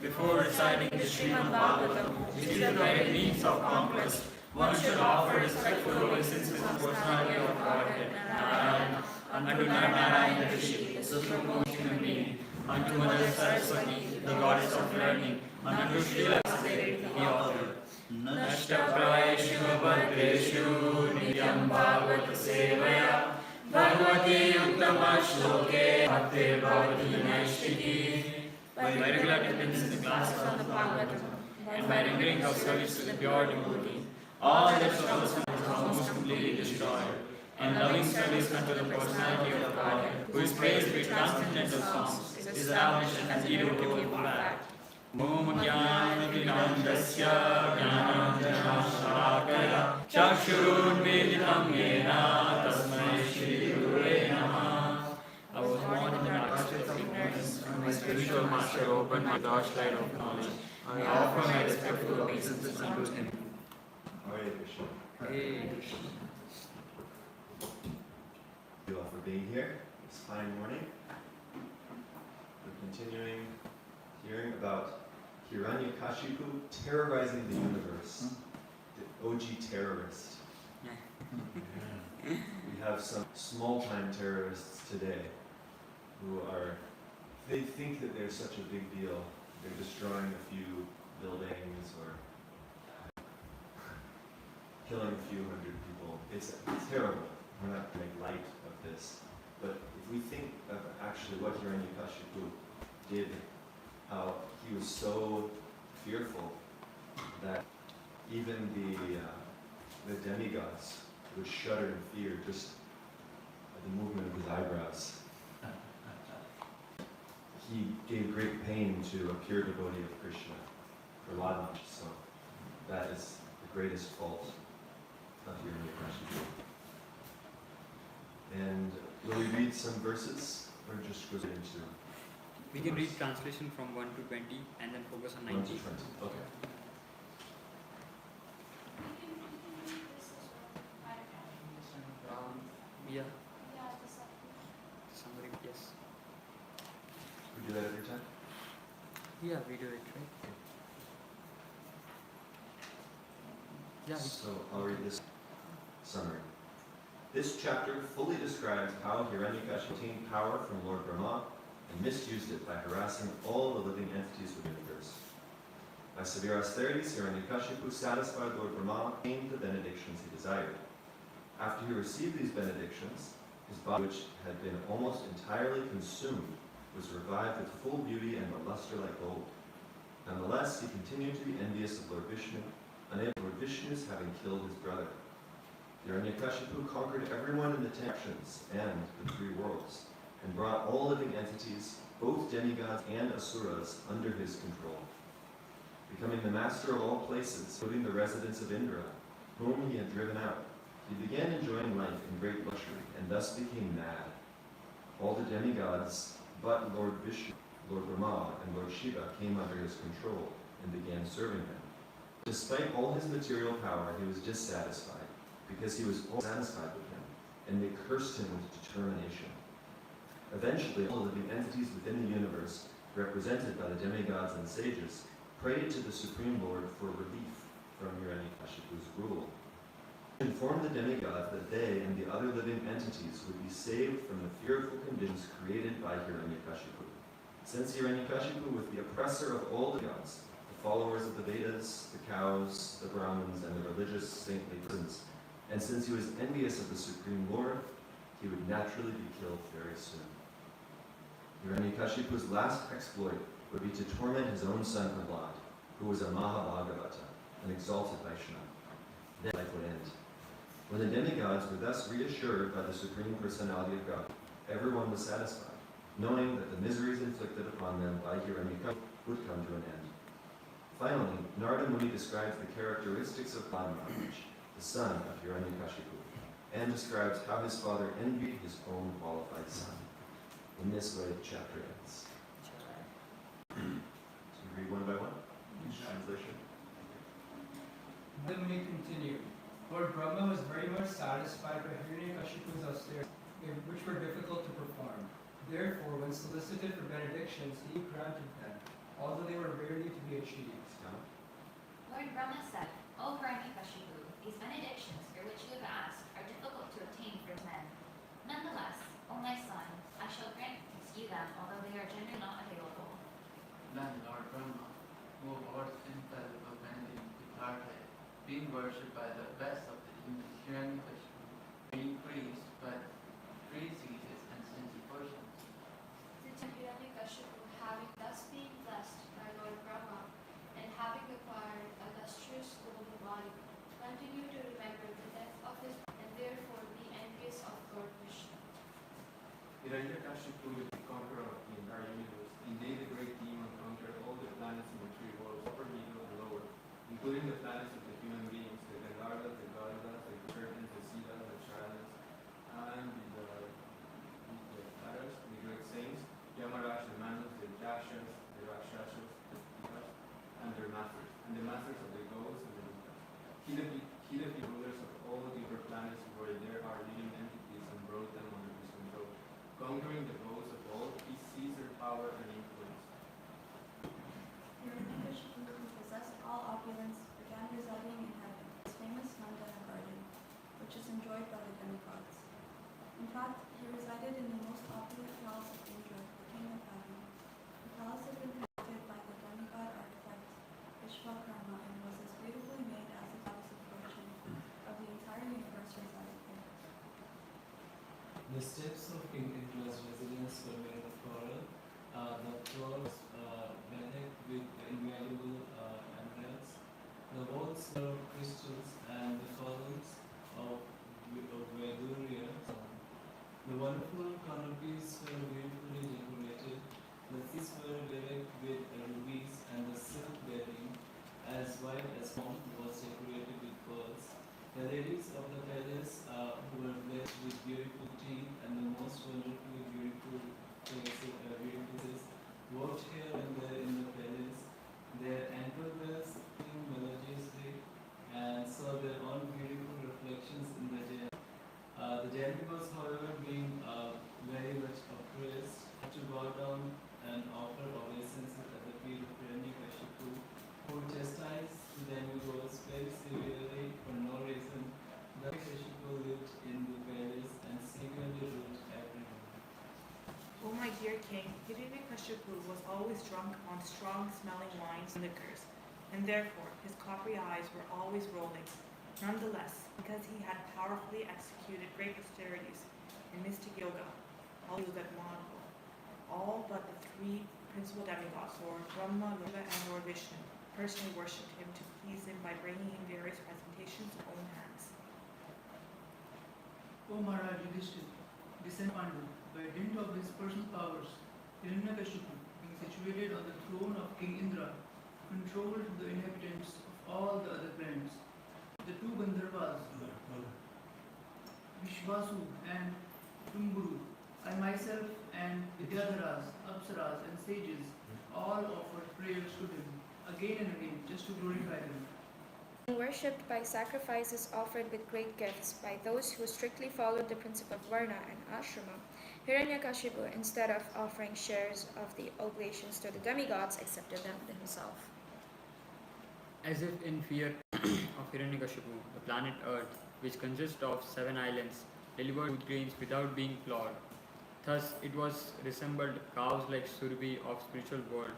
Before reciting the Srimad Bhagavatam, which is the very means of conquest, one should offer respectful obeisances to the personality of Godhead, Narayana, unto Narayana Rishi, the supreme human being, unto Mother Saraswati, the goddess of learning, unto Srila Vasudev, the author. Nashtaprayeshu bhadreshu nityam bhagavata sevaya bhagavati uttama shloke bhakti bhavati naishtiki. By regular attendance in the classes of the Bhagavatam and by rendering of service to the pure devotee, all their struggles is almost completely destroyed, and loving service unto the personality of Godhead, who is praised with transcendental songs, is established as irrevocable fact. Om Jnana-Vinandasya Jnana-Jana-Shalakaya Chakshurunmilitam Yena Tasmai Shri Gurave Namaha. I was born in the darkness of ignorance, and my spiritual master opened my torchlight of knowledge. I offer my respectful obeisances unto him. Hare Krishna. Hare Krishna. Thank you all for being here this fine morning. We're continuing hearing about Hiranyakashipu terrorizing the universe, the OG terrorist. We have some small-time terrorists today who they think that they're such a big deal. They're destroying a few buildings or killing a few hundred people. It's terrible. We're not going to make light of this. But if we think of actually what Hiranyakashipu did, how he was so fearful that even the demigods would shudder in fear just at the movement of his eyebrows. He gave great pain to a pure devotee of Krishna, Prahlad. So that is the greatest fault of Hiranyakashipu. And will we read some verses or just go into? We can read translation from 1 to 20 and then focus on 1 19. to 20. Okay. Yeah. Somebody, yes. We do that every time? Yeah, we do it, right? Yeah. So I'll read this summary. This chapter fully describes how Hiranyakashipu obtained power from Lord Brahma and misused it by harassing all the living entities within the universe. By severe austerities, Hiranyakashipu satisfied Lord Brahma and obtained the benedictions he desired. After he received these benedictions, his body, which had been almost entirely consumed, was revived with full beauty and a luster like gold. Nonetheless, he continued to be envious of Lord Vishnu, unable Lord Vishnu's having killed his brother. Hiranyakashipu conquered everyone in the 10 actions and the 3 worlds, and brought all living entities, both demigods and asuras, under his control. Becoming the master of all places, including the residence of Indra, whom he had driven out, he began enjoying life in great luxury, and thus became mad. All the demigods, but Lord Vishnu, Lord Brahma, and Lord Shiva came under his control and began serving him. Despite all his material power, he was dissatisfied, because he was all satisfied with him, and they cursed him with determination. Eventually, all living entities within the universe, represented by the demigods and sages, prayed to the Supreme Lord for relief from Hiranyakashipu's rule. He informed the demigods that they and the other living entities would be saved from the fearful conditions created by Hiranyakashipu. Since Hiranyakashipu was the oppressor of all the gods, the followers of the Vedas, the cows, the Brahmins, and the religious saintly persons, and since he was envious of the Supreme Lord, he would naturally be killed very soon. Hiranyakashipu's last exploit would be to torment his own son Prahlad, who was a Mahabhagavata, an exalted Vaishnava. Then life would end. When the demigods were thus reassured by the Supreme Personality of God, everyone was satisfied, knowing that the miseries inflicted upon them by Hiranyakashipu would come to an end. Finally, Narada Muni describes the characteristics of Prahlad, the son of Hiranyakashipu, and describes how his father envied his own qualified son. In this way, the chapter ends. So you read one by one? Each translation. The Muni continued. Lord Brahma was very much satisfied by Hiranyakashipu's austerities, which were difficult to perform. Therefore, when solicited for benedictions, he granted them, although they were rarely to be achieved. Lord Brahma said, O Hiranyakashipu, these benedictions for which you have asked are difficult to obtain from men. Nonetheless, O my son, I shall grant you them, although they are generally not available. Then Lord Brahma, who was infallible benedict, departed, being worshipped by the best of the demons, Hiranyakashipu, being praised by three diseases and stingy persons. The Hiranyakashipu, having thus been blessed by Lord Brahma, and having acquired a lustrous golden body, continued to remember the death of his and therefore be envious of Lord Vishnu. Hiranyakashipu, the conqueror of the entire universe, indeed the great demon conquered all the planets in the three worlds, upper, middle, and lower, including the planets of the human beings, the Gandharvas, the Gandharvas, the Kurtans, the Siddhas, the Charas, and the Taras, the great saints, Yamaraj, the Manus, the Dakshas, the Rakshasas, the Pitas, and their masters, and the masters of the ghosts and the Nikas. He left the rulers of all the upper planets where there are living entities and brought them under his control. Conquering the ghosts of all, he seized their power and influence. Hiranyakashipu, who possessed all opulence, began residing in heaven, his famous Mridanga garden, which is enjoyed by the demigods. In fact, he resided in the most opulent palace of Indra, the king of heaven. The palace had been constructed by the demigod architect Vishwakarma and was as beautifully made as the palace of fortune of the entire universe resided there. The steps of King Indra's residence were made of coral. The floor was bedecked with invaluable emeralds. The walls were of crystals and the columns of Veduria. The wonderful canopies were beautifully decorated. The seats were bedecked with rubies, and the silk bedding, as white as snow, was decorated with pearls. The ladies of the palace, who were blessed with beautiful teeth and the most wonderfully beautiful faces, walked here and there in the palace. Their ankle bells sang melodiously and saw their own beautiful reflections in the gem. The demigods, however, being very much oppressed, had to bow down and offer obeisances at the feet of Hiranyakashipu, who chastised the demigods very severely for no reason. The Hiranyakashipu lived in the palace and secretly ruled everyone. O my dear king, Hiranyakashipu was always drunk on strong-smelling wines and liquors, and therefore his coppery eyes were always rolling. Nonetheless, because he had powerfully executed great austerities in mystic yoga, all he was admirable. All but the three principal demigods, Lord Brahma, Lord Shiva, and Lord Vishnu, personally worshipped him to please him by bringing him various presentations of own hands. O Maharaj Yudhishthir, descend Pandu, by dint of his personal powers, Hiranyakashipu, being situated on the throne of King Indra, controlled the inhabitants of all the other planets. The two Gandharvas, Vishvasu and Tumburu, I myself and Vidyadharas, Apsaras and sages all offered prayers to him again and again just to glorify him. Worshipped by sacrifices offered with great gifts by those who strictly followed the principle of Varna and Ashrama, Hiranyakashipu, instead of offering shares of the oblations to the demigods, accepted them himself. As if in fear of Hiranyakashipu, the planet Earth, which consists of 7 islands, delivered food grains without being plowed. Thus, it was resembled cows like Surbi of spiritual world,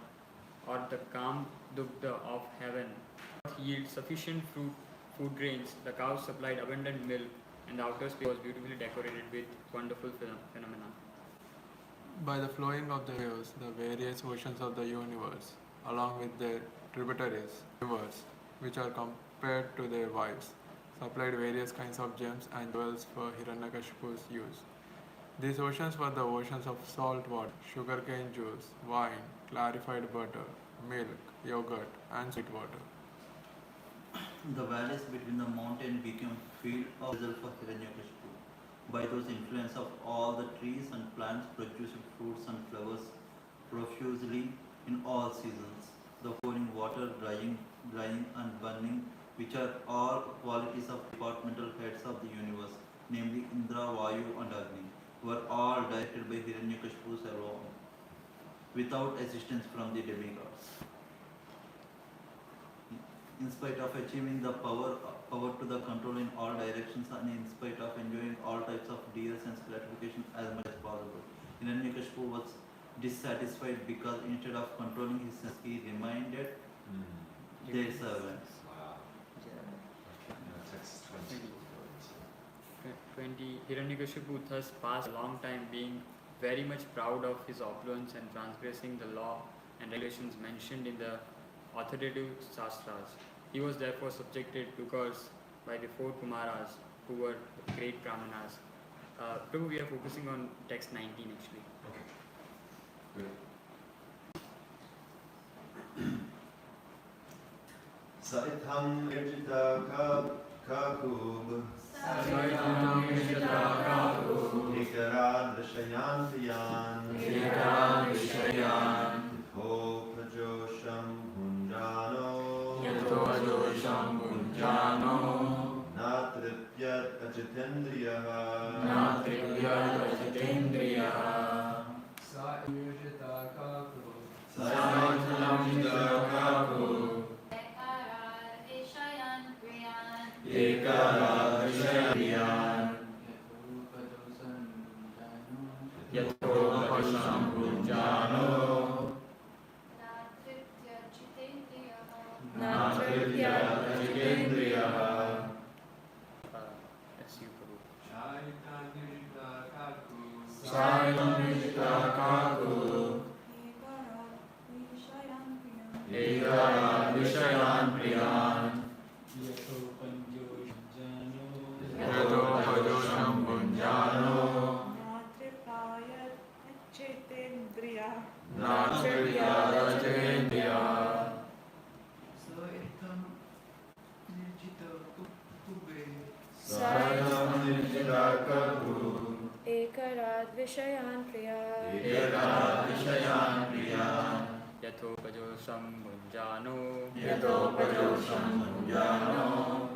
or the Kam Dugdha of heaven. Yield sufficient food grains, the cows supplied abundant milk, and the outer space was beautifully decorated with wonderful phenomena. By the flowing of the rivers, the various oceans of the universe, along with their tributaries, rivers, which are compared to their wives, supplied various kinds of gems and jewels for Hiranyakashipu's use. These oceans were the oceans of salt water, sugarcane juice, wine, clarified butter, milk, yogurt, and sweet water. The valleys between the mountains became field of result for Hiranyakashipu. By those influence of all the trees and plants produced fruits and flowers profusely in all seasons. The pouring water, drying and burning, which are all qualities of departmental heads of the universe, namely Indra, Vayu and Agni, were all directed by Hiranyakashipu alone, without assistance from the demigods. In spite of achieving the power to the control in all directions, and in spite of enjoying all types of dear sense gratification as much as possible, Hiranyakashipu was dissatisfied because instead of controlling his sense, he reminded their servants. Wow. Text 20. 20. Hiranyakashipu thus passed a long time being very much proud of his opulence and transgressing the law and regulations mentioned in the authoritative Shastras. He was therefore subjected to curse by the 4 Kumaras, who were the great Brahmanas. Prabhu, we are focusing on text 19 actually. Good. Saitham Yajita Kakub Ekaran Vishayan Hopajosham Hunjano Natripyat Ajitendriyaha Sa yujita kaku. That's you, Prabhu. Visayan Priyan Yato Pajosham Bunjano Natripyadachendriya Saitham nirjita kubbe. Saitham Nijita Kaku Ekarad Vishayan Priya Yathopajosham Bhunjano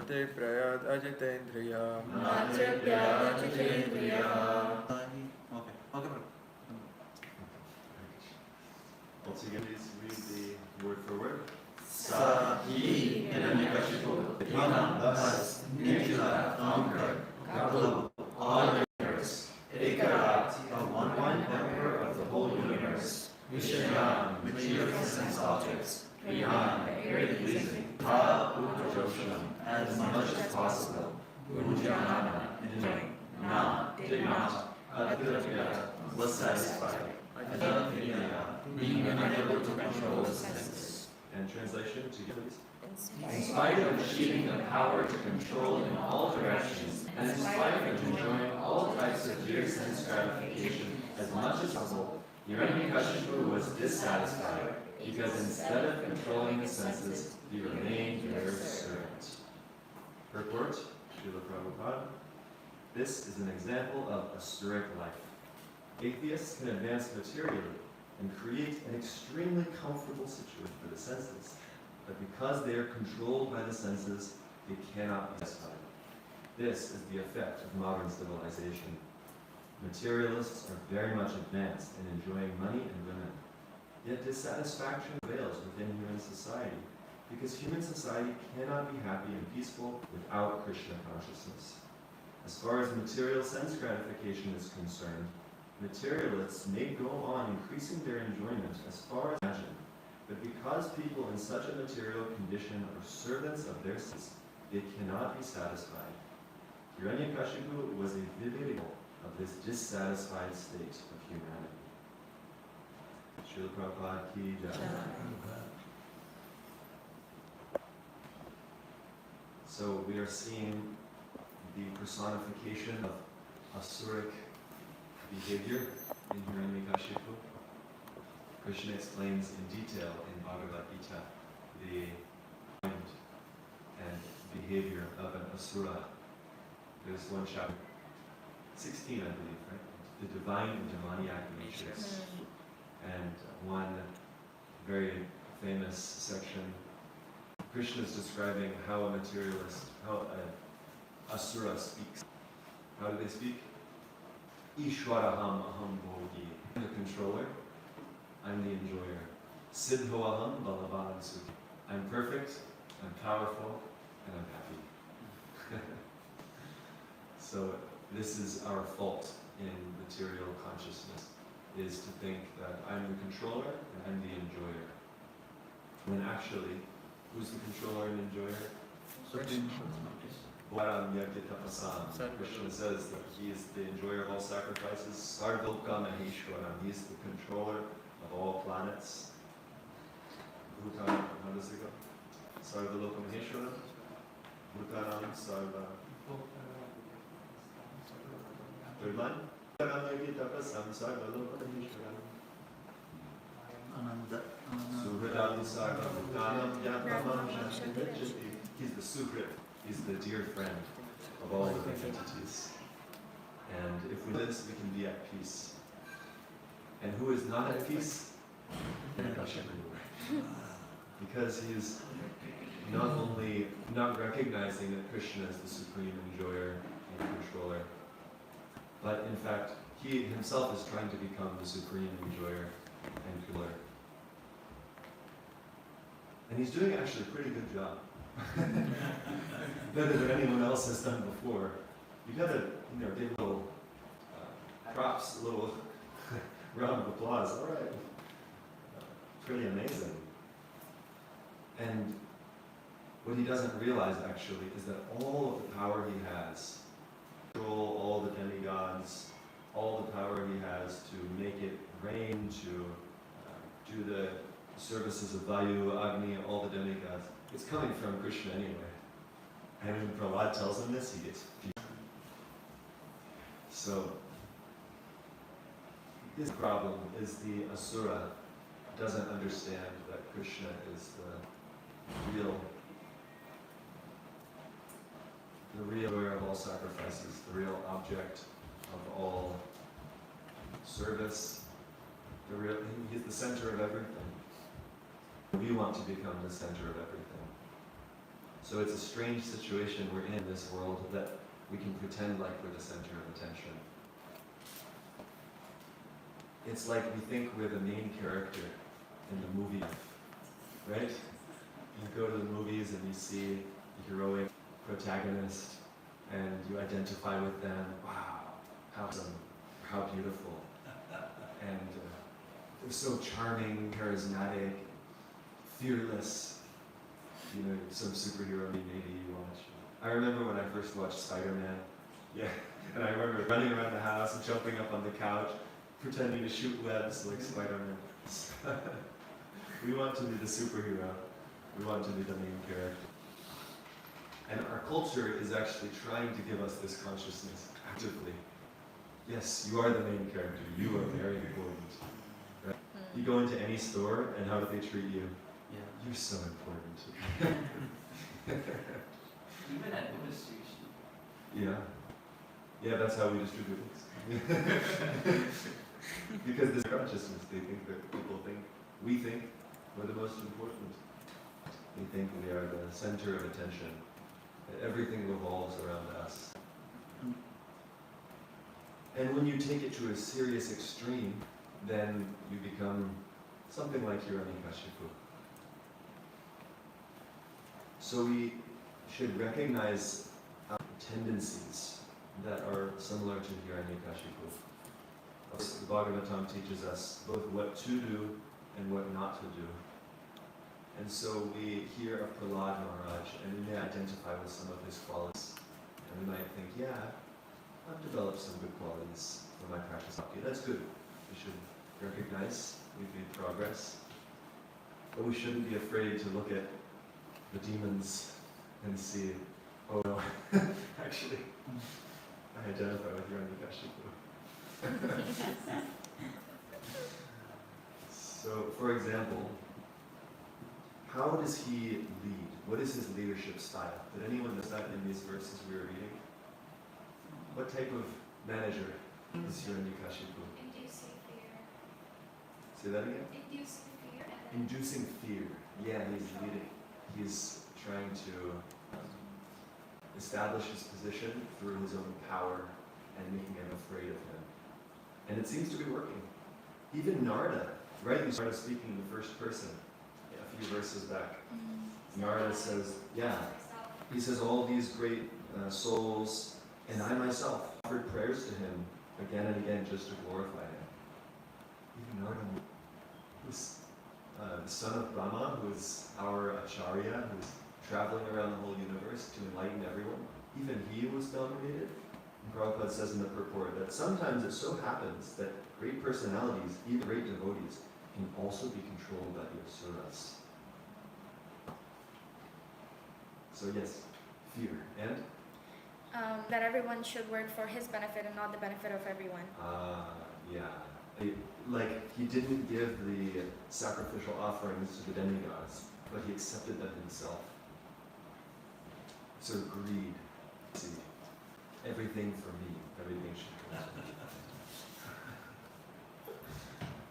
Te Prayat Ajitendriya Natripyadachendriya. Okay, bro. Once again, please read the word for word. He, Hiranyakashipu, thus Nirjita conquered all the universe. Ekarat, of one emperor of the whole universe. Vishayan, material sense objects. Priyan, very pleasing. Ha, Upajosham, as much as possible. Unjana, enjoying. Na, did not. Adhirapya, was satisfied. Adhirapya, being unable to control the senses. And translation together, please. In spite of achieving the power to control in all directions, and in spite of enjoying all types of dear sense gratification as much as possible, Hiranyakashipu was dissatisfied because instead of controlling the senses, he remained their servant. Purport, Srila Prabhupada. This is an example of asuric life. Atheists can advance materially and create an extremely comfortable situation for the senses, but because they are controlled by the senses, they cannot be satisfied. This is the effect of modern civilization. Materialists are very much advanced in enjoying money and women, yet dissatisfaction prevails within human society, because human society cannot be happy and peaceful without Krishna consciousness. As far as material sense gratification is concerned, materialists may go on increasing their enjoyment as far as imagined, but because people in such a material condition are servants of their senses, they cannot be satisfied. Hiranyakashipu was a vivid example of this dissatisfied state of humanity. Srila Prabhupada ki jai. So we are seeing the personification of asuric behavior in Hiranyakashipu. Krishna explains in detail in Bhagavad Gita the mind and behavior of an asura. There's one chapter, 16 I believe, right? The divine and demoniac natures. And one very famous section, Krishna is describing how a materialist, how an asura speaks. How do they speak? Ishwaraham aham bhogi. I'm the controller. I'm the enjoyer. Siddhoaham balavan sukhi. I'm perfect, I'm powerful, and I'm happy. So this is our fault in material consciousness, is to think that I'm the controller and I'm the enjoyer. When actually, who's the controller and enjoyer? Supreme Personality. Varam Yagyatapasam. Krishna says that he is the enjoyer of all sacrifices. Sarvaloka Maheshwaram. He is the controller of all planets. Bhutan, how does it go? Sarvaloka Maheshwaram. Bhutanam Sarva. Third line. Varam Yagyatapasam Sarvaloka Maheshwaram. Ananda. Suhridam Sarva Bhutanam Yatamam Shantavijati. He's the Suhrid. He's the dear friend of all living entities. And if we do this, we can be at peace. And who is not at peace? Because he is not only not recognizing that Krishna is the supreme enjoyer and controller, but in fact, he himself is trying to become the supreme enjoyer and controller. And he's doing actually a pretty good job. Better than anyone else has done before. You gotta, give little props, a little round of applause. All right. Pretty amazing. And what he doesn't realize actually is that all of the power he has, control all the demigods, all the power he has to make it rain, to do the services of Vayu, Agni, all the demigods, it's coming from Krishna anyway. And when Prahlad tells him this, he gets furious. So, this problem is the Asura doesn't understand that Krishna is the real aware of all sacrifices, the real object of all service, he's the center of everything. We want to become the center of everything. So it's a strange situation we're in this world that we can pretend like we're the center of attention. It's like we think we're the main character in the movie, right? You go to the movies and you see the heroic protagonist and you identify with them. Wow, how awesome, how beautiful. And they're so charming, charismatic, fearless. Some superhero maybe you watch. I remember when I first watched Spider-Man. Yeah, and I remember running around the house and jumping up on the couch, pretending to shoot webs like Spider-Man. We want to be the superhero. We want to be the main character. And our culture is actually trying to give us this consciousness actively. Yes, you are the main character. You are very important. Right? You go into any store, and how do they treat you? Yeah. You're so important. Even administration. Yeah. Yeah, that's how we distribute things. Because this consciousness, they think that we think we're the most important. We think we are the center of attention. That everything revolves around us. And when you take it to a serious extreme, then you become something like Hiranyakashipu. So we should recognize our tendencies that are similar to Hiranyakashipu. The Bhagavatam teaches us both what to do and what not to do. And so we hear of Prahlad Maharaj and we may identify with some of his qualities. And we might think, yeah, I've developed some good qualities for my practice. Okay, that's good. We should recognize we've made progress. But we shouldn't be afraid to look at the demons and see, oh no, actually, I identify with Hiranyakashipu. So, for example, how does he lead? What is his leadership style? Did anyone notice that in these verses we were reading? What type of manager is Hiranyakashipu? Inducing fear. Say that again? Inducing fear. Inducing fear. Yeah, he's leading. He's trying to establish his position through his own power and making them afraid of him. And it seems to be working. Even Narda, right? You started speaking in the first person a few verses back. Narda says, yeah, he says all these great souls, and I myself offered prayers to him again and again just to glorify him. Even Narda, who's the son of Brahma, who is our Acharya, who is traveling around the whole universe to enlighten everyone, even he was dominated. And Prabhupada says in the purport that sometimes it so happens that great personalities, even great devotees, can also be controlled by the asuras. So yes, fear. And? That everyone should work for his benefit and not the benefit of everyone. Yeah. Like, he didn't give the sacrificial offerings to the demigods, but he accepted them himself. So greed. See, everything for me, everything should come to me.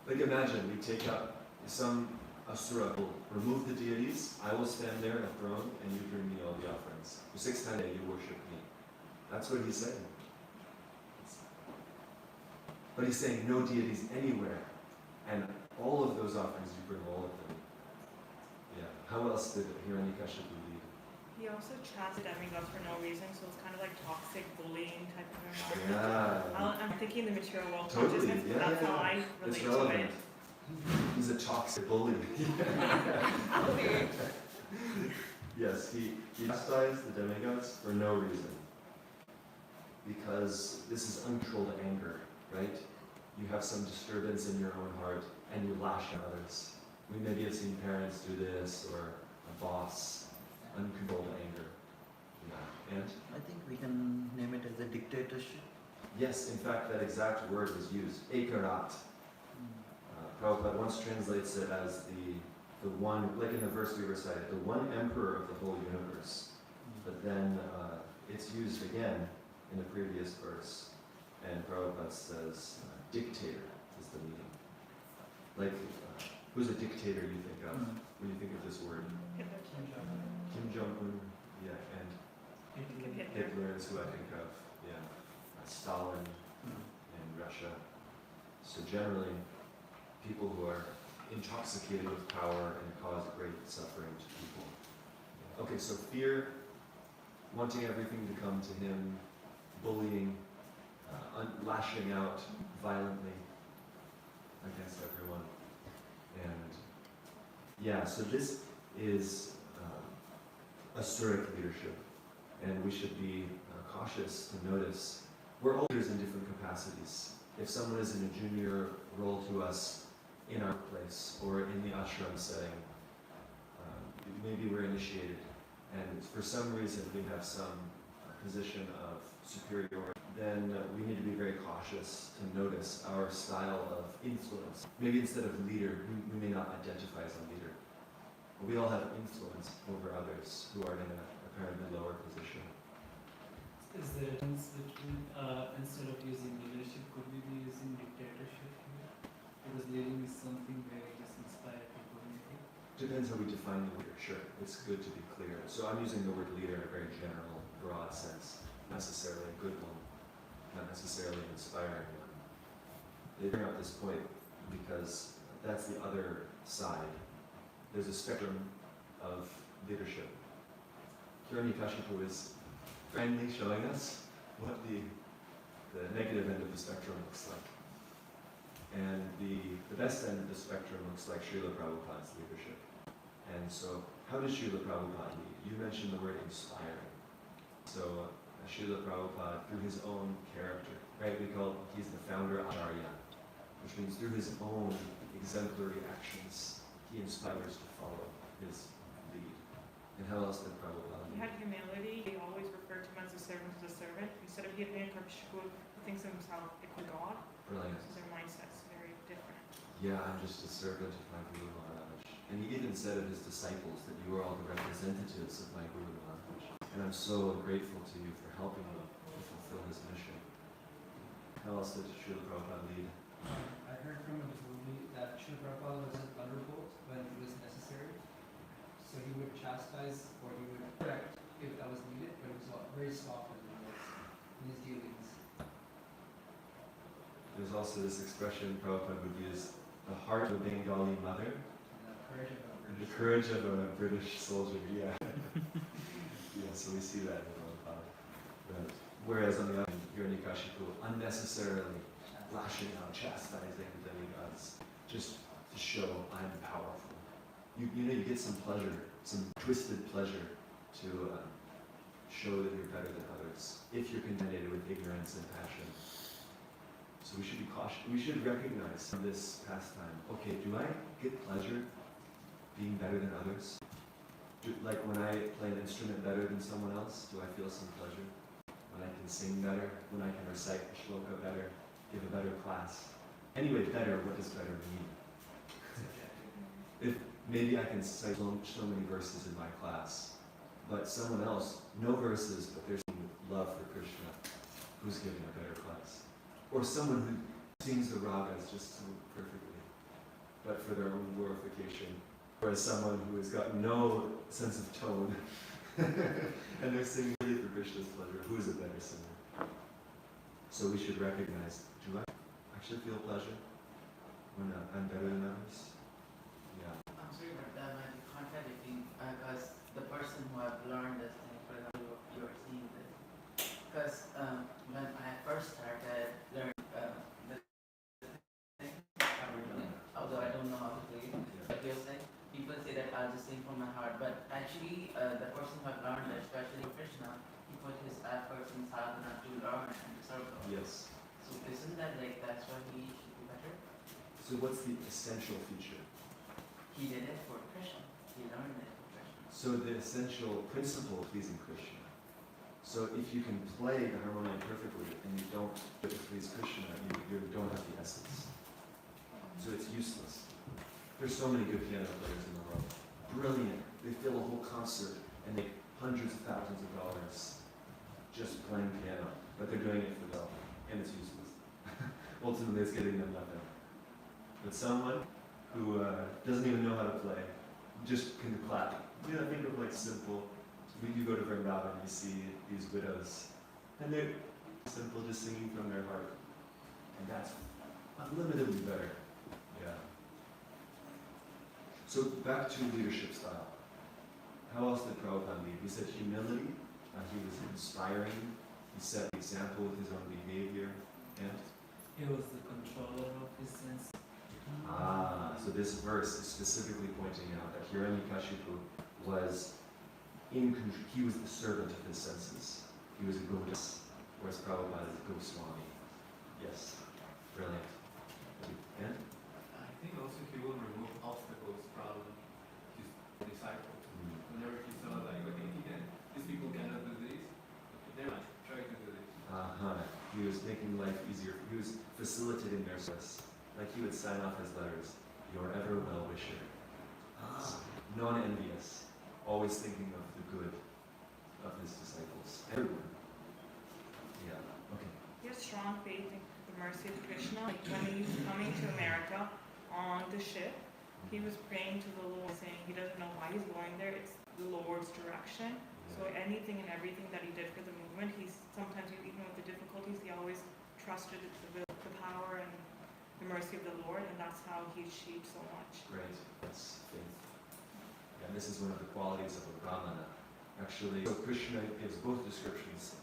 Like, imagine we take up some asura, will remove the deities, I will stand there in a throne, and you bring me all the offerings. For 6 times a day you worship me. That's what he's saying. But he's saying no deities anywhere. And all of those offerings, you bring all of them. Yeah. How else did Hiranyakashipu lead? He also chastised demigods for no reason, so it's kind of like toxic bullying type of Yeah. environment. I'm thinking the material world Totally. consciousness, but that's how I It's relate to relevant. it. He's a toxic bully. Yes, he chastised the demigods for no reason. Because this is uncontrolled anger, right? You have some disturbance in your own heart and you lash at others. We maybe have seen parents do this, or a boss, uncontrolled anger. Yeah. And? I think we can name it as a dictatorship. Yes, in fact, that exact word was used, ekarat. Prabhupada once translates it as the one, like in the verse we recited, the one emperor of the whole universe. But then it's used again in the previous verse, and Prabhupada says, dictator is the meaning. Like, who's a dictator you think of when you think of this word? Kim Jong-un, yeah, and Hitler is who I think of, yeah. Stalin in Russia. So generally, people who are intoxicated with power and cause great suffering to people. Okay, so fear, wanting everything to come to him, bullying, lashing out violently against everyone. And yeah, so this is asuric leadership, and we should be cautious to notice. We're all leaders in different capacities. If someone is in a junior role to us in our place or in the ashram setting, maybe we're initiated, and for some reason we have some position of superiority, then we need to be very cautious to notice our style of influence. Maybe instead of leader, we may not identify as a leader. But we all have influence over others who are in an apparently lower position. Is there a difference between, instead of using leadership, could we be using dictatorship here? Because leading is something where you just inspire people, maybe. Depends how we define the leader, sure. It's good to be clear. So I'm using the word leader in a very general, broad sense. Not necessarily a good one, not necessarily an inspiring one. They bring up this point because that's the other side. There's a spectrum of leadership. Hiranyakashipu is finally showing us what the negative end of the spectrum looks like. And the best end of the spectrum looks like Srila Prabhupada's leadership. And so, how does Srila Prabhupada lead? You mentioned the word inspiring. So, Srila Prabhupada, through his own character, right? He's the founder Acharya, which means through his own exemplary actions, he inspires to follow his lead. And how else did Prabhupada He lead? had humility. He always referred to him as a servant as a servant. Instead of Hiranyakashipu, who thinks of himself like a god. Brilliant. So their mindset's very different. Yeah, I'm just a servant of my Guru Maharaj. And he even said of his disciples that you are all the representatives of my Guru Maharaj. And I'm so grateful to you for helping me to fulfill his mission. How else did Srila Prabhupada lead? I heard from a devotee that Srila Prabhupada was an thunderbolt when it was necessary. So he would chastise or he would correct if that was needed, but it was very soft in his dealings. There's there's also this expression Prabhupada would use, the heart of a Bengali mother, and the courage of a British soldier. Yeah. Yeah, so we see that in Prabhupada. Right. Whereas on the other hand, Hiranyakashipu unnecessarily lashing out, chastising the demigods, just to show I'm powerful. You know, you get some pleasure, some twisted pleasure to show that you're better than others if you're contaminated with ignorance and passion. So we should be cautious. We should recognize from this pastime, okay, do I get pleasure being better than others? Like when I play an instrument better than someone else, do I feel some pleasure? When I can sing better, when I can recite a shloka better, give a better class. Anyway, better, what does better mean? If maybe I can cite so many verses in my class, but someone else, no verses, but there's love for Krishna, who's giving a better class. Or someone who sings the ragas just so perfectly, but for their own glorification. Whereas someone who has got no sense of tone, and they're singing really for Krishna's pleasure, who is a better singer? So we should recognize, do I actually feel pleasure when I'm better than others? Yeah. I'm sorry, but that might be contradicting because the person who I've learned this thing, for example, you are seeing this. Because when I first started learning the thing, although I don't know how to play it, but you'll say, people say that I'll just sing from my heart, but actually the person who I've learned, especially Krishna, he put his efforts in sadhana to learn and to serve God. Yes. So isn't that like that's why he should be better? So what's the essential feature? He did it for Krishna. He learned it for Krishna. So the essential principle of pleasing Krishna. So if you can play the harmonium perfectly and you don't please Krishna, you don't have the essence. So it's useless. There's so many good piano players in the world. Brilliant. They fill a whole concert and make hundreds of thousands of dollars just playing piano. But they're doing it for themselves, and it's useless. Ultimately, it's getting them nothing. But someone who doesn't even know how to play, just can clap. You know, think of like simple. You go to Vrindavan, you see these widows, and they're simple, just singing from their heart, and that's unlimitedly better. Yeah. So back to leadership style. How else did Prabhupada lead? He said humility. He was inspiring. He set the example with his own behavior, and he was the controller of his senses. So this verse is specifically pointing out that Hiranyakashipu was in control. He was the servant of his senses. He was a goddess, whereas Prabhupada is a Goswami. Yes, brilliant. And I think also he will remove obstacles from his disciples. Whenever he saw like, okay, these people cannot do this, okay, they're not trying to do this. He was making life easier. He was facilitating their service. Like he would sign off his letters, your ever well-wisher. Non-envious, always thinking of the good of his disciples. Everyone. Yeah, okay. He has strong faith in the mercy of Krishna. Like when he was coming to America on the ship, he was praying to the Lord, saying he doesn't know why he's going there. It's the Lord's direction. So anything and everything that he did for the movement, sometimes even with the difficulties, he always trusted the power and the mercy of the Lord, and that's how he achieved so much. Great. That's faith. And this is one of the qualities of a Brahmana. Actually, so Krishna gives both descriptions.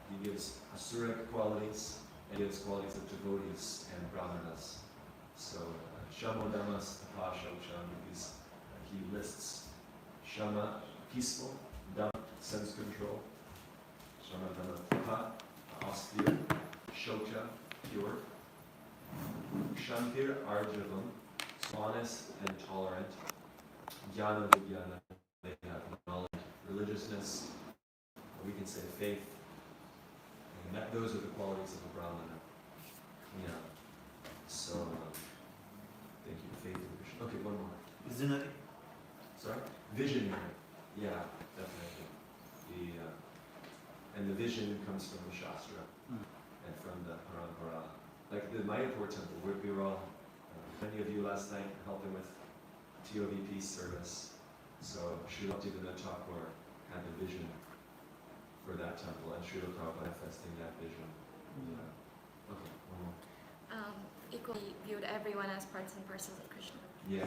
He gives asuric qualities and gives qualities of devotees and Brahmanas. So, Shamodamas Tapashocham, he lists Shama, peaceful, Dhamma, sense control, Shama Dhamma Tapa, austere, Shocha, pure, Shampir Arjavam, honest and tolerant, Jnana Vijnana, they have knowledge, religiousness, or we can say faith, and those are the qualities of a Brahmana. Yeah. So, thank you, faith and vision. Okay, one more. Visionary. Sorry? Visionary. Yeah, definitely. And the vision comes from the Shastra and from the Parampara. Like the Mayapur temple, we were all, many of you last night helping with TOVP service. So Srila Bhaktivinoda Thakur had the vision for that temple, and Srila Prabhupada manifesting that vision. Yeah. Okay, one more. equally viewed everyone as parts and parcels of Krishna. Yeah.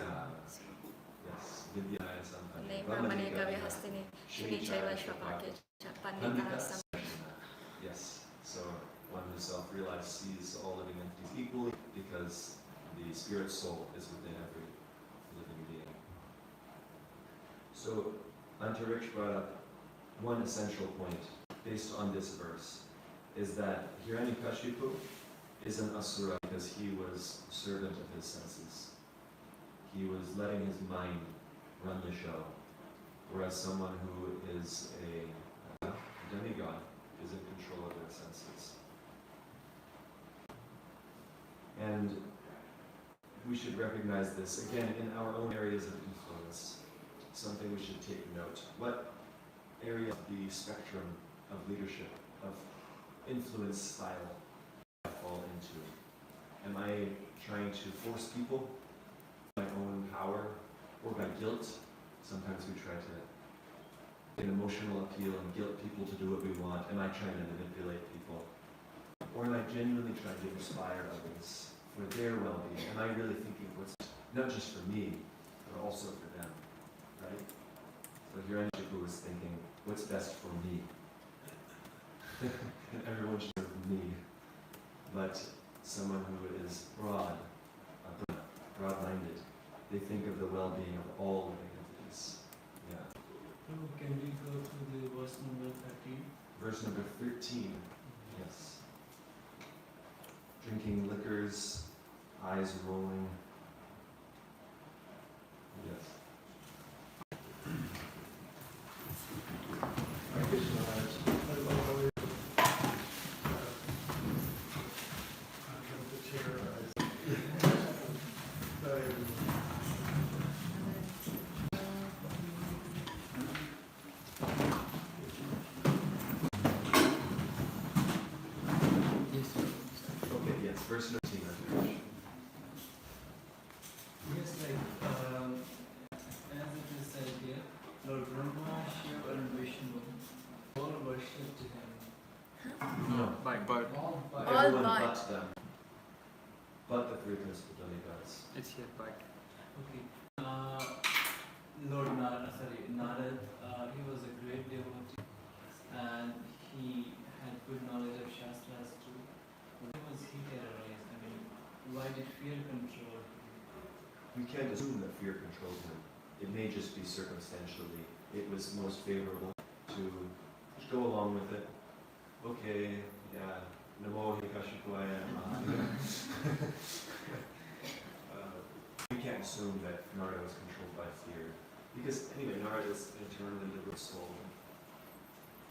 So, Yes. Vidyaya sampanya. Name Brahmani Brahmane Gavyahastini Shri Chaiva Shvapake Pandita Pandita Sarjana. Yes. So one who self-realized sees all living entities equally because the spirit soul is within every living being. So Antariksh brought up one essential point based on this verse is that Hiranyakashipu is an asura because he was servant of his senses. He was letting his mind run the show, whereas someone who is a demigod is in control of their senses. And we should recognize this, again, in our own areas of influence, something we should take note. What area of the spectrum of leadership, of influence style, I fall into? Am I trying to force people by my own power or by guilt? Sometimes we try to get an emotional appeal and guilt people to do what we want. Am I trying to manipulate people? Or am I genuinely trying to inspire others for their well-being? Am I really thinking what's not just for me, but also for them, right? So Hiranyakashipu was thinking, what's best for me? And everyone should serve me. But someone who is broad-minded, they think of the well-being of all living entities. Yeah. Can we go to the verse number 13? Verse number 13. Yes. Drinking liquors, eyes rolling. Yes. Okay, yes, verse 13. Yes, as it is said here, Lord Brahma, Shiva and Vishnu all worshipped him. No, But All everyone but. but them. But the three principal demigods. it's here, but Okay. Lord Narad, he was a great devotee and he had good knowledge of Shastras too. Why was he terrorized? I mean, why did fear control him? We can't assume that fear controlled him. It may just be circumstantially. It was most favorable to just go along with it. Okay, yeah, Namo Hikashikuaya Namaha. We can't assume that Narada was controlled by fear. Because anyway, Narada is an eternally liberal soul.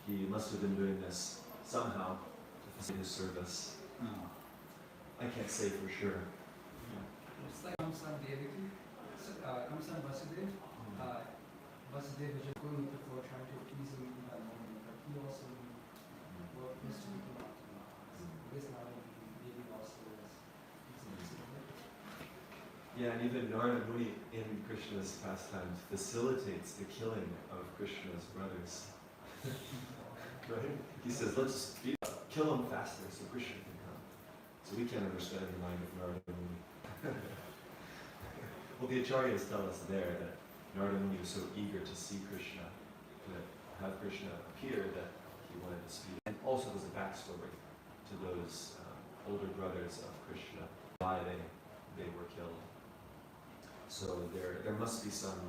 He must have been doing this somehow to facilitate his service. I can't say for sure. It's like Kamsan deity, Kamsan Vasudev. Vasudev was just going with the flow, trying to appease him in that moment, but he also worked his to become optimal. This now maybe also is. Yeah, and even Narada Muni in Krishna's pastimes facilitates the killing of Krishna's brothers. Right? He says, let's kill them faster so Krishna can come. So we can't understand the mind of Narada Muni. Well, the Acharyas tell us there that Narada Muni was so eager to see Krishna, to have Krishna appear, that he wanted to speak. And also there's a backstory to those older brothers of Krishna, why they were killed. So there must be some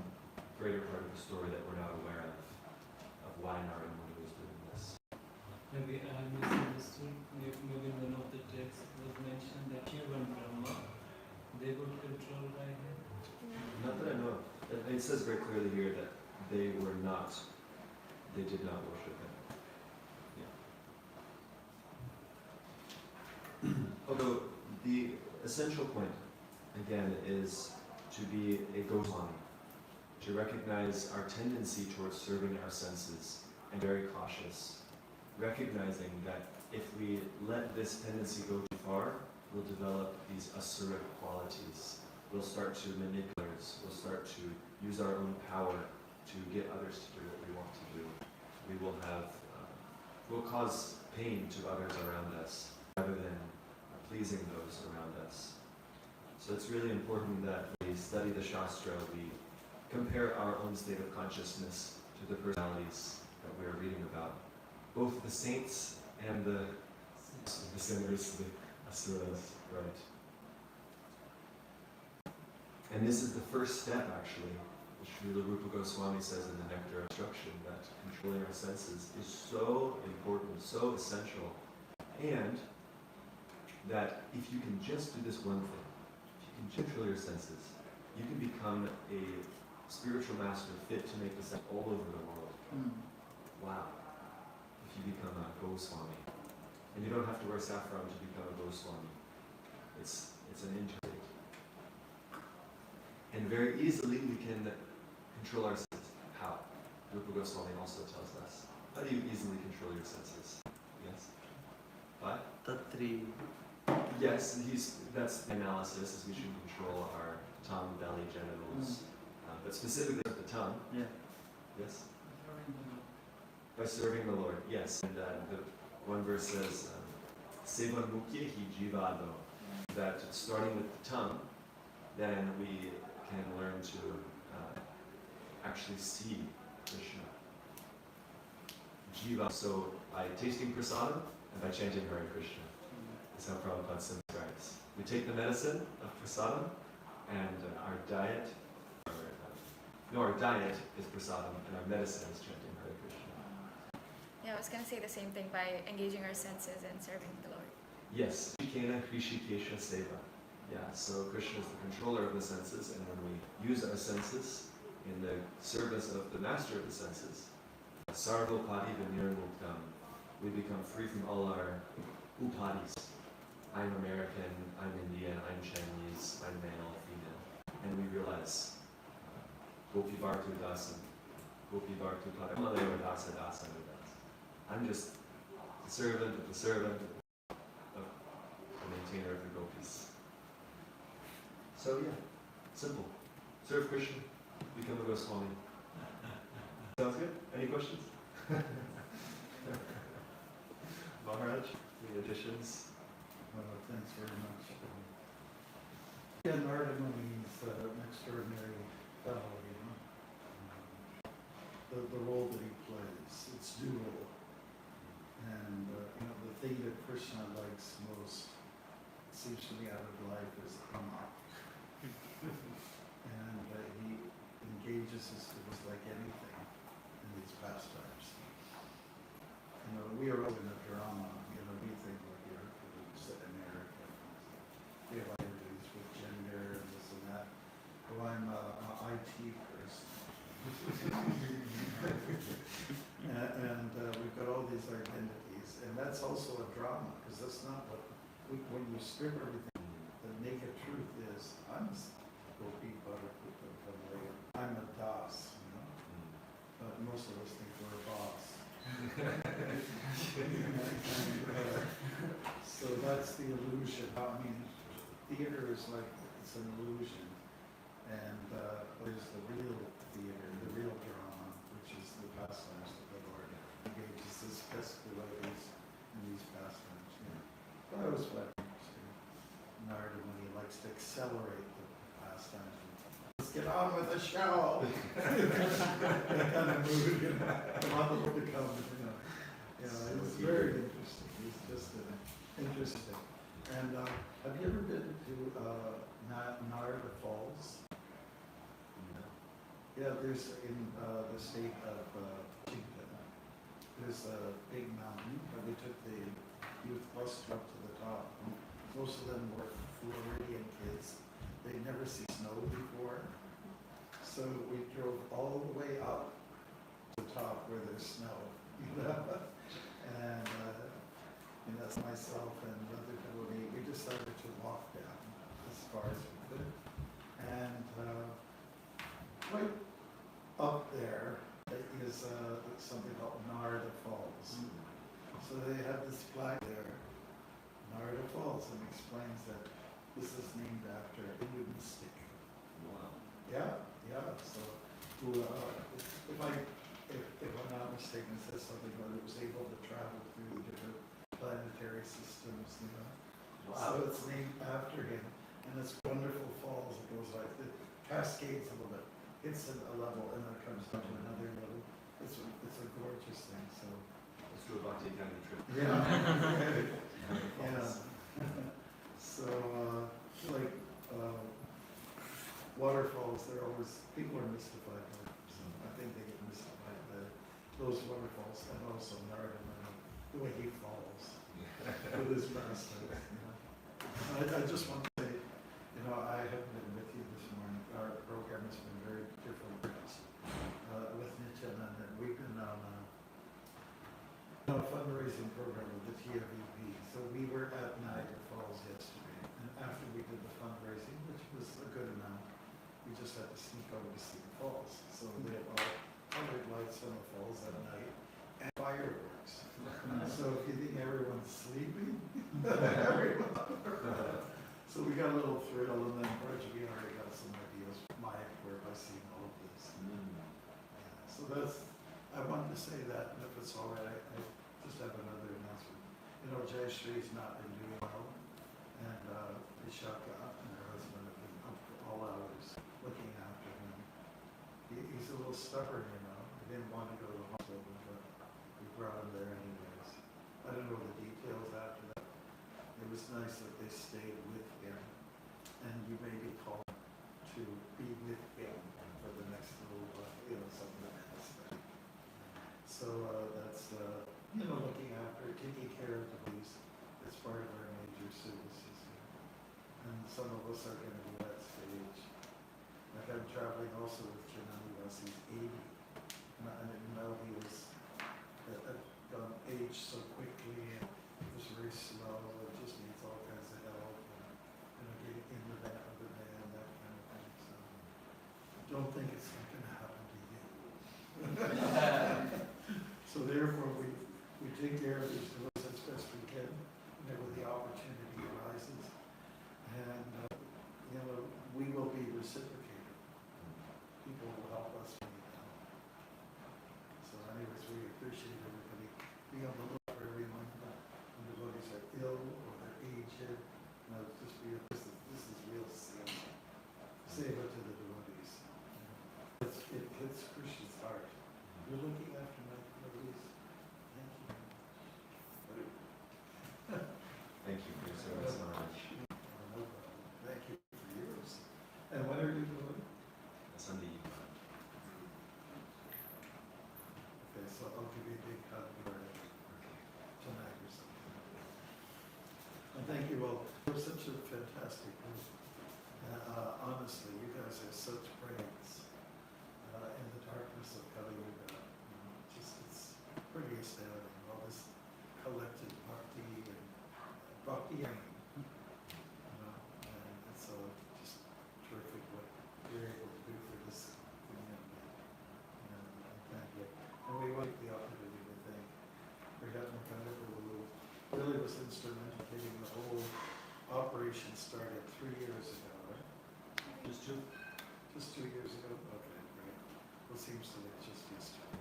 greater part of the story that we're not aware of why Narada Muni was doing this. Maybe I misunderstood. Maybe in one of the texts it was mentioned that Shiva and Brahma, they were controlled by him. Not that I know of. It says very clearly here that they did not worship him. Yeah. Although the essential point, again, is to be a Goswami, to recognize our tendency towards serving our senses, and very cautious, recognizing that if we let this tendency go too far, we'll develop these asuric qualities. We'll start to manipulate, we'll start to use our own power to get others to do what we want to do. We will have, we'll cause pain to others around us, rather than pleasing those around us. So it's really important that we study the Shastra, we compare our own state of consciousness to the personalities that we're reading about, both the saints and the sinners, the asuras, right? And this is the first step, actually. Srila Rupa Goswami says in the Nectar of Instruction that controlling our senses is so important, so essential, and that if you can just do this one thing, if you can control your senses, you can become a spiritual master fit to make disciples all over the world. Wow. If you become a Goswami. And you don't have to wear saffron to become a Goswami. It's an intellect. And very easily we can control our senses. How? Rupa Goswami also tells us. How do you easily control your senses? Yes? By? The three. Yes, that's the analysis, is we should control our tongue, belly, genitals. But specifically the tongue. Yeah. Yes? By serving the Lord, yes. And the one verse says, Sevan mukya hi jivado, that starting with the tongue, then we can learn to actually see Krishna. Jiva, so by tasting prasadam and by chanting Hare Krishna. That's how Prabhupada describes. We take the medicine of prasadam, and our diet is prasadam, and our medicine is chanting Hare Krishna. Yeah, I was going to say the same thing, by engaging our senses and serving the Lord. Yes, Shikena Hrishikesha Seva. Yeah, so Krishna is the controller of the senses, and when we use our senses in the service of the master of the senses, Sarvopadi Vinirmuktam, we become free from all our upadis. I'm American, I'm Indian, I'm Chinese, I'm male, female. And we realize Gopi Bhartu Dasan, Gopi Bhartu Padamalayo Dasa Dasa Nudas. I'm just the servant of the servant of the maintainer of the gopis. So yeah, simple. Serve Krishna, become a Goswami. Sounds good? Any questions? Maharaj, any additions? Thanks very much. Yeah, Nardamuni is an extraordinary fellow, you know. The role that he plays, it's dual. And, you know, the thing that Krishna likes most, seems to be out of life, is Amma. And he engages his students like anything in these pastimes. You know, we are all in a drama, you know, we think like you're American. We have identities with gender and this and that. Well, I'm an IT person. and we've got all these identities, and that's also a drama, because that's not what, when you strip everything, the naked truth is, I'm a Das, you know, but most of us think we're a boss. So that's the illusion. I mean, theater is like, it's an illusion, and there's the real theater, the real drama, which is the pastimes of the Lord. Engages his festivals in these pastimes. Yeah. But I was quite interesting. Narada, when he likes to accelerate the pastimes. Let's get on with the show. That kind of mood, you know. Come on, the Lord to come, you know. You know, it was very interesting. He's just interesting. And have you ever been to Narada Falls? No. Yeah, there's in the state of Washington. There's a big mountain, and we took the youth cluster up to the top. Most of them were Floridian kids. They'd never seen snow before. So we drove all the way up to the top where there's snow, you know? And that's myself and another devotee. We decided to walk down as far as we could. And right up there is something called Narada Falls. So they have this flag there, Narada Falls, and explains that this is named after a wooden stick. Wow. Yeah. So, if I'm not mistaken, it says something about it was able to travel through the different planetary systems, you know. Wow. So so it's named after him. And it's wonderful falls. It goes like it cascades a little bit. It's at a level and then it comes down to another level. It's a gorgeous thing. So Let's do a Bhakti Academy trip. yeah. Yeah. So like waterfalls, they're always people are mystified by them. So I think they get mystified by those waterfalls and also Mridanga, the way he falls with his pastimes. I just want to say, I haven't been with you this morning. Our program has been very different with Nityananda. And we've been on a fundraising program with the TFEP. So we were at Niagara Falls yesterday. And after we did the fundraising, which was a good amount, we just had to sneak over to see the falls. So they have all 100 lights on the falls at night and fireworks. So if you think everyone's sleeping, so we got a little thrill, and then we already got some ideas for my work by seeing all of this. Yeah, so I wanted to say that, and if it's all right, I just have another announcement. Jay Shree's not been doing well, and Vishaka and her husband have been up for all hours looking after him. He's a little stubborn, He didn't want to go to the hospital, but we brought him there anyways. I don't know the details after that. It was nice that they stayed with him, and you may be called to be with him for the next little, something like that. So that's, looking after, taking care of the police. It's part of our major services here. And some of us are going to be that stage. Like I'm traveling also with Janani Wasi, he's 80. And I didn't know he was aged so quickly and he was very slow. It just needs all kinds of help. And, getting in the van, that kind of thing. So don't think it's not going to happen to you. So therefore, we take care of these girls as best we can, whenever the opportunity arises, and we will be reciprocated. People will help us when we can. So, anyways, we appreciate everybody. Be on the lookout for everyone. When the devotees are ill or they're aged, just be. This is real sin. Save it to the devotees. It hits Krishna's heart. You're looking after my devotees. Thank you for your service, Maharaj. Thank you for yours. And when are you doing? Sunday evening. Okay, so I'll give you a big hug tonight or something. And thank you all. You're such a fantastic group. Honestly, you guys are such brains in the darkness of Kali Yuga. It's pretty astounding. All this collective bhakti and and it's just terrific what you're able to do for this community. Thank you. And we want the opportunity to thank Brihat, who really was instrumental in getting the whole operation started 3 years ago, right? Just 2? Just 2 years ago? Okay, great. Well, it seems to me just yesterday.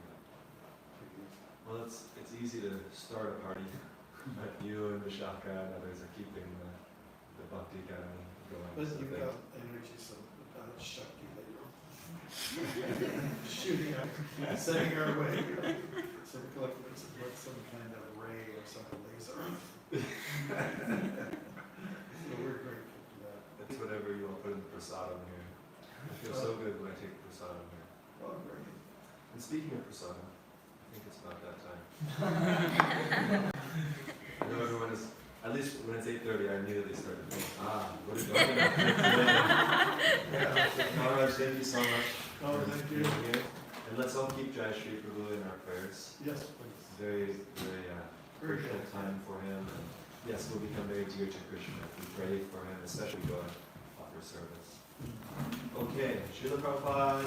2 years. Well, it's easy to start a party, but you and Vishaka and others are keeping the Bhakti Academy going. But So you've thanks. got energy, so Shakti that you're shooting out, sending our way. So we collect like some kind of ray or some laser. So we're grateful for that. It's whatever you want to put in the prasadam here. I feel so good when I take prasadam here. Oh, great. And speaking of prasadam, I think it's about that time. I know everyone is, at least when it's 8:30, I immediately start to think, what are you doing after today? Maharaj, thank you so much. Oh, thank you. being here. And let's all keep Jai Shri Prabhu in our prayers. Yes, please. It's very, very crucial time for him. And yes, we'll become very dear to Krishna if we pray for him, especially go and offer service. Okay, Srila Prabhupada.